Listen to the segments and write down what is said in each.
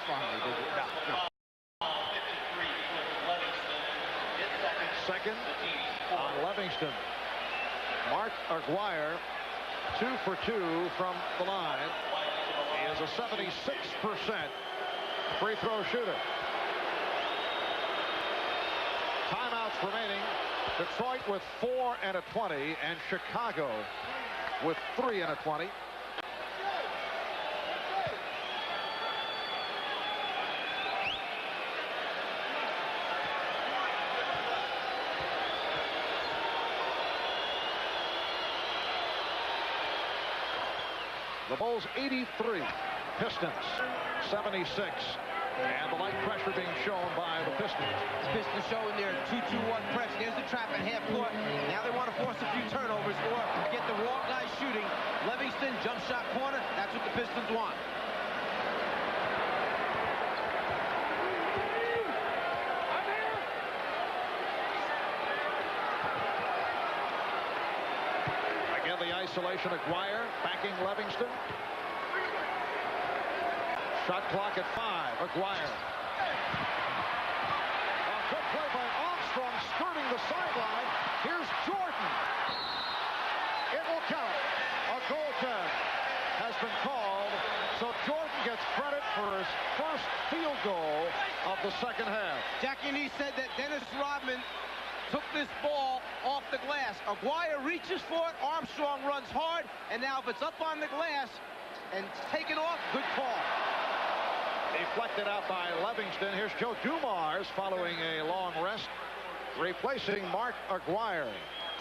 finally. No. Second on Livingston. Mark Aguirre, 2 for 2 from the line. He is a 76% free throw shooter. Timeouts remaining. Detroit with 4 and a 20, and Chicago with 3 and a 20. The Bulls 83, Pistons 76, and the light pressure being shown by the Pistons. Pistons showing their 2-2-1 press. There's the trap at half court. Now they want to force a few turnovers or get the raw guys shooting. Livingston, jump shot corner. That's what the Pistons want. Again, the isolation. Aguirre backing Livingston. Shot clock at 5. Aguirre. A good play by Armstrong, skirting the sideline. Here's Jordan. It will count. A goaltend has been called, so Jordan gets credit for his first field goal of the second half. Jackie Nee said that Dennis Rodman took this ball off the glass. Aguirre reaches for it. Armstrong runs hard, and now if it's up on the glass and taken off, good call. Deflected out by Livingston. Here's Joe Dumars following a long rest, replacing Mark Aguirre.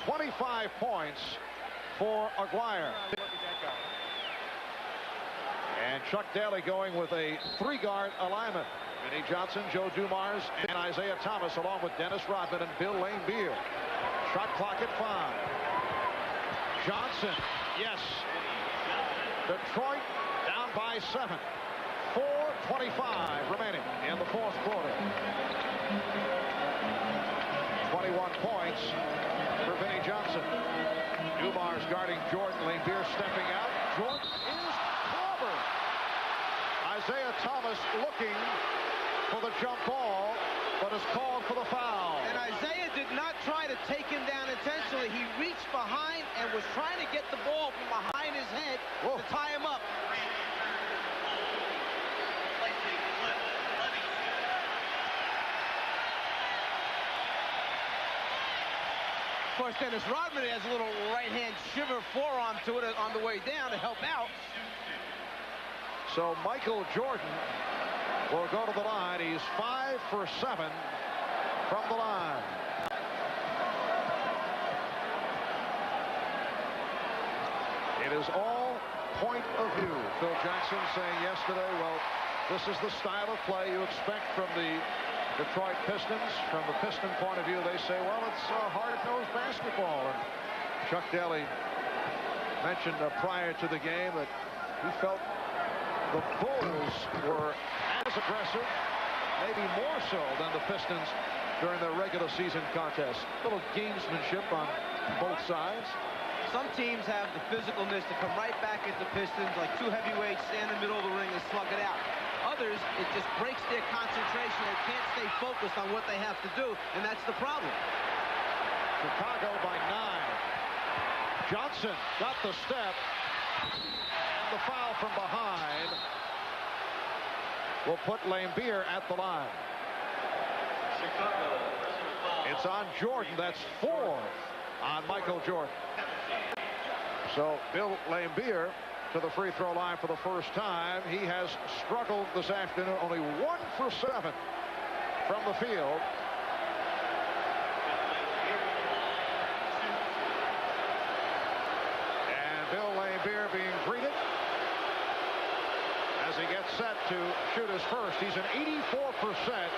25 points for Aguirre. And Chuck Daly going with a 3-guard alignment. Vinnie Johnson, Joe Dumars, and Isaiah Thomas, along with Dennis Rodman and Bill Laimbeer. Shot clock at 5. Johnson, yes. Detroit down by 7. 4:25 remaining in the fourth quarter. 21 points for Vinnie Johnson. Dumars guarding Jordan. Laimbeer stepping out. Jordan is clobbered. Isaiah Thomas looking for the jump ball, but is called for the foul. And Isaiah did not try to take him down intentionally. He reached behind and was trying to get the ball from behind his head to tie him up. Of course, Dennis Rodman has a little right-hand shiver forearm to it on the way down to help out. So Michael Jordan will go to the line. He's 5 for 7 from the line. It is all point of view. Phil Jackson saying yesterday, well, this is the style of play you expect from the Detroit Pistons. From the Piston point of view, they say, well, it's hard-nosed basketball. And Chuck Daly mentioned prior to the game that he felt the Bulls were as aggressive, maybe more so than the Pistons during their regular season contest. A little gamesmanship on both sides. Some teams have the physicalness to come right back at the Pistons, like two heavyweights stand in the middle of the ring and slug it out. Others, it just breaks their concentration. They can't stay focused on what they have to do, and that's the problem. Chicago by 9. Johnson got the step. And the foul from behind will put Laimbeer at the line. It's on Jordan. That's 4 on Michael Jordan. So Bill Laimbeer to the free throw line for the first time. He has struggled this afternoon. Only 1 for 7 from the field. And Bill Laimbeer being greeted as he gets set to shoot his first. He's an 84%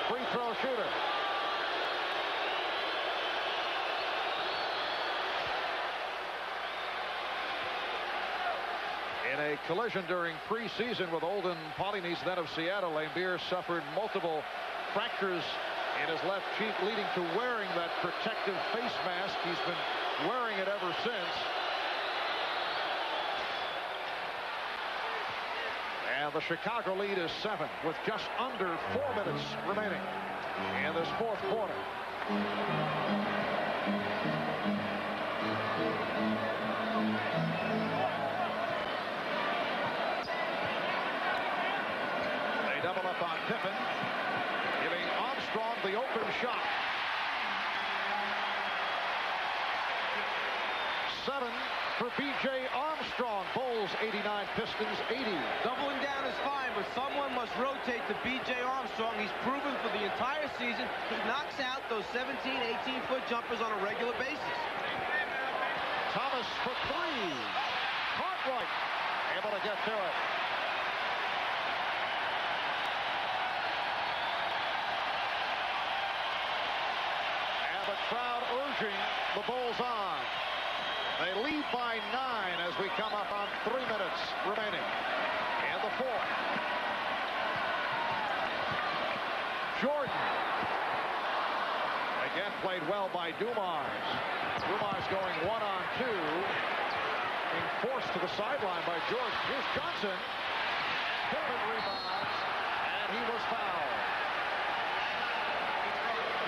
free throw shooter. In a collision during preseason with Olden Polynice, then of Seattle, Laimbeer suffered multiple fractures in his left cheek, leading to wearing that protective face mask. He's been wearing it ever since. And And the Chicago lead is 7 with just under 4 minutes remaining in this fourth quarter. They double up on Pippen, giving Armstrong the open shot. 7 for B.J. Armstrong. Bulls 89, Pistons 80. Doubling down is fine, but someone must rotate to B.J. Armstrong. He's proven for the entire season he knocks out those 17, 18-foot jumpers on a regular basis. Thomas for 3. Cartwright able to get to it. And the crowd urging the Bulls on. They lead by 9 as we come up on 3 minutes remaining in the fourth. Jordan. Again played well by Dumars. Dumars going 1-on-2. Being forced to the sideline by Jordan. Here's Johnson. Pippen rebounds. And he was fouled.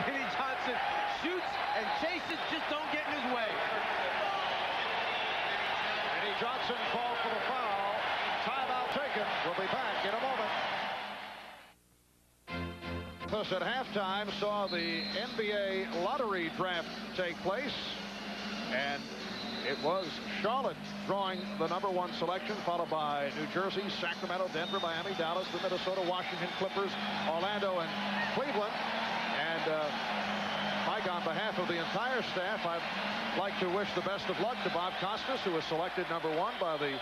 Vinnie Johnson shoots and chases, just don't get in his way. Johnson called for the foul. Timeout taken. We'll be back in a moment. Thus at halftime saw the NBA lottery draft take place. And it was Charlotte drawing the number 1 selection, followed by New Jersey, Sacramento, Denver, Miami, Dallas, the Minnesota, Washington, Clippers, Orlando, and Cleveland. And Mike, on behalf of the entire staff, I'd like to wish the best of luck to Bob Costas, who was selected number 1 by the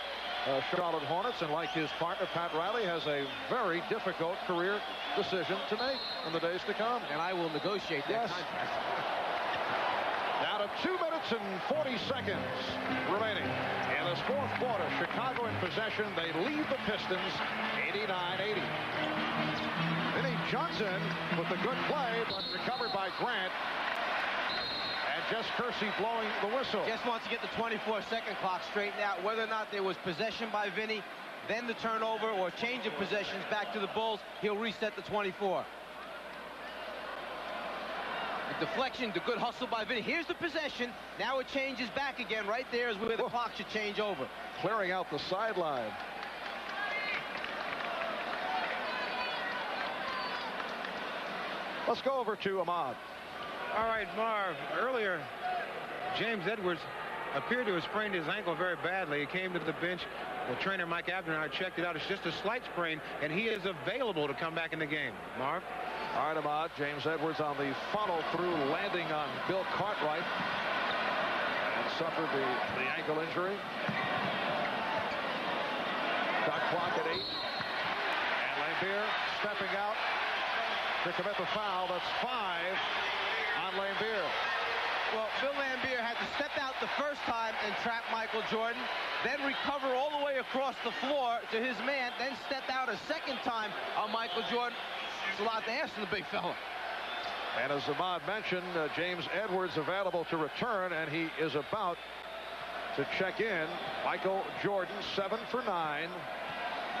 Charlotte Hornets, and like his partner Pat Riley, has a very difficult career decision to make in the days to come. And I will negotiate that contract. Down to 2 minutes and 40 seconds remaining in this fourth quarter. Chicago in possession. They lead the Pistons 89-80. Vinnie Johnson with the good play, but recovered by Grant. And Jess Kersey blowing the whistle. Just wants to get the 24-second clock straightened out. Whether or not there was possession by Vinnie, then the turnover or change of possessions back to the Bulls, he'll reset the 24. The deflection, the good hustle by Vinnie. Here's the possession. Now it changes back again. Right there is where the clock should change over. Clearing out the sideline. Let's go over to Ahmad. All right, Marv. Earlier, James Edwards appeared to have sprained his ankle very badly. He came to the bench. The trainer, Mike Abner, and I checked it out. It's just a slight sprain, and he is available to come back in the game. Marv? All right, Ahmad. James Edwards on the follow-through, landing on Bill Cartwright. And suffered the ankle injury. Shot clock at 8. And Lambier stepping out to commit the foul. That's 5 on Lambier. Well, Bill Lambier had to step out the first time and trap Michael Jordan, then recover all the way across the floor to his man, then step out a second time on Michael Jordan. It's a lot to ask from the big fella. And as Ahmad mentioned, James Edwards available to return, and he is about to check in. Michael Jordan, 7 for 9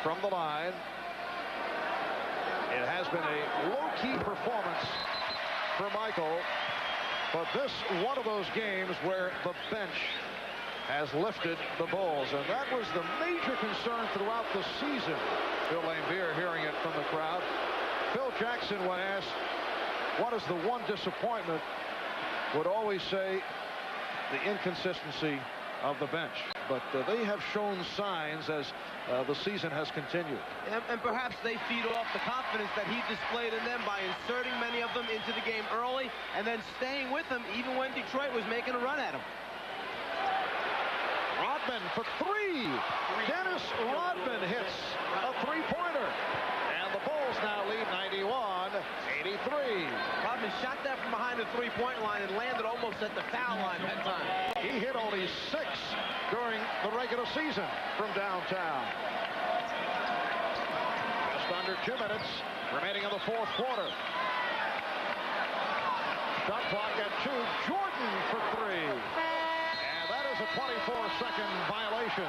from the line. It has been a low-key performance for Michael, but this one of those games where the bench has lifted the Bulls, and that was the major concern throughout the season. Bill Lambier hearing it from the crowd. Phil Jackson, when asked what is the one disappointment, would always say the inconsistency of the bench. But they have shown signs as the season has continued. And perhaps they feed off the confidence that he displayed in them by inserting many of them into the game early and then staying with them even when Detroit was making a run at him. Rodman for 3. Dennis Rodman hits a three-pointer. And the Bulls now lead 91-83. Rodman shot that from behind the three-point line and landed almost at the foul line that time. He hit only 6 during the regular season from downtown. Just under 2 minutes remaining in the fourth quarter. Shot clock at 2. Jordan for 3. And that is a 24-second violation.